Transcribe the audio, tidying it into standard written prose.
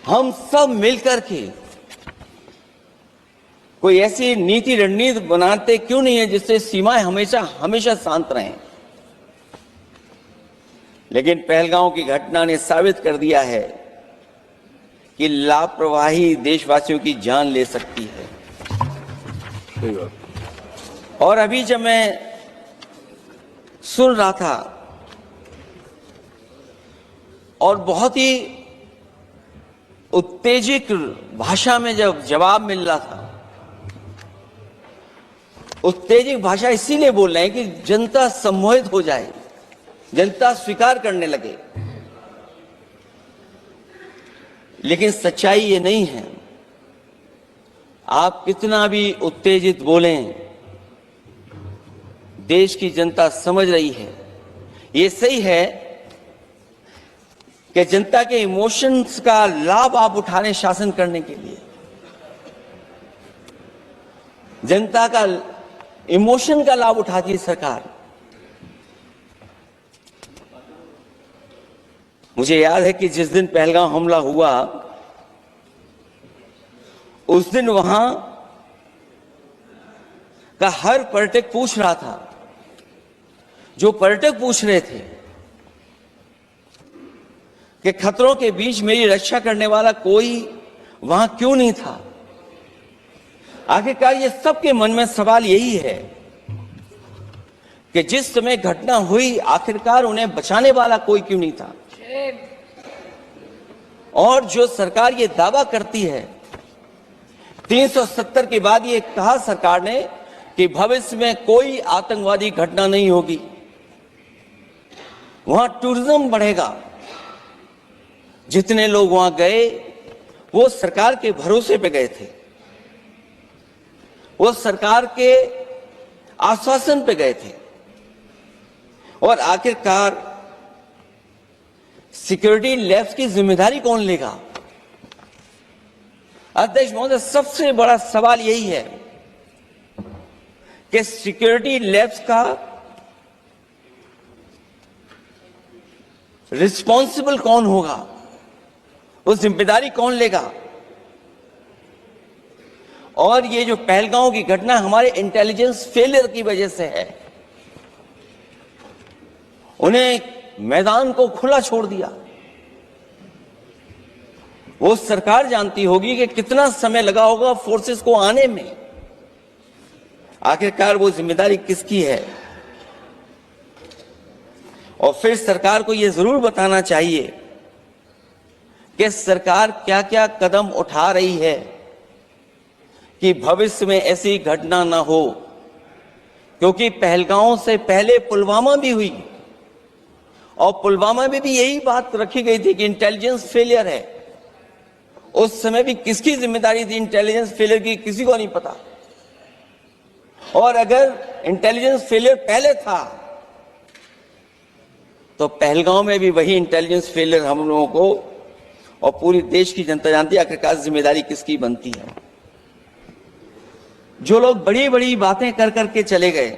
हम सब मिलकर के कोई ऐसी नीति रणनीति बनाते क्यों नहीं है जिससे सीमाएं हमेशा हमेशा शांत रहें। लेकिन पहलगांव की घटना ने साबित कर दिया है कि लापरवाही देशवासियों की जान ले सकती है। और अभी जब मैं सुन रहा था और बहुत ही उत्तेजित भाषा में जब जवाब मिल रहा था, उत्तेजित भाषा इसीलिए बोल रहे हैं कि जनता सम्मोहित हो जाए, जनता स्वीकार करने लगे। लेकिन सच्चाई ये नहीं है। आप कितना भी उत्तेजित बोलें, देश की जनता समझ रही है। ये सही है कि जनता के इमोशंस का लाभ आप उठा रहे हैं शासन करने के लिए। जनता का इमोशन का लाभ उठाती है सरकार। मुझे याद है कि जिस दिन पहलगाम हमला हुआ उस दिन वहां का हर पर्यटक पूछ रहा था, जो पर्यटक पूछ रहे थे कि खतरों के बीच मेरी रक्षा करने वाला कोई वहां क्यों नहीं था। आखिरकार ये सबके मन में सवाल यही है कि जिस समय घटना हुई आखिरकार उन्हें बचाने वाला कोई क्यों नहीं था। और जो सरकार ये दावा करती है, 370 के बाद ये कहा सरकार ने कि भविष्य में कोई आतंकवादी घटना नहीं होगी, वहां टूरिज्म बढ़ेगा। जितने लोग वहां गए वो सरकार के भरोसे पे गए थे, वो सरकार के आश्वासन पे गए थे। और आखिरकार सिक्योरिटी लैब्स की जिम्मेदारी कौन लेगा। अध्यक्ष महोदय, सबसे बड़ा सवाल यही है कि सिक्योरिटी लैब्स का रिस्पॉन्सिबल कौन होगा, वो जिम्मेदारी कौन लेगा। और ये जो पहलगांव की घटना हमारे इंटेलिजेंस फेलियर की वजह से है। उन्हें मैदान को खुला छोड़ दिया। वो सरकार जानती होगी कि कितना समय लगा होगा फोर्सेस को आने में। आखिरकार वो जिम्मेदारी किसकी है। और फिर सरकार को यह जरूर बताना चाहिए कि सरकार क्या क्या कदम उठा रही है कि भविष्य में ऐसी घटना ना हो। क्योंकि पहलगांव से पहले पुलवामा भी हुई और पुलवामा में भी यही बात रखी गई थी कि इंटेलिजेंस फेलियर है। उस समय भी किसकी जिम्मेदारी थी इंटेलिजेंस फेलियर की, किसी को नहीं पता। और अगर इंटेलिजेंस फेलियर पहले था तो पहलगांव में भी वही इंटेलिजेंस फेलियर हम लोगों को और पूरी देश की जनता जानती है आखिरकार जिम्मेदारी किसकी बनती है। जो लोग बड़ी बड़ी बातें कर करके चले गए,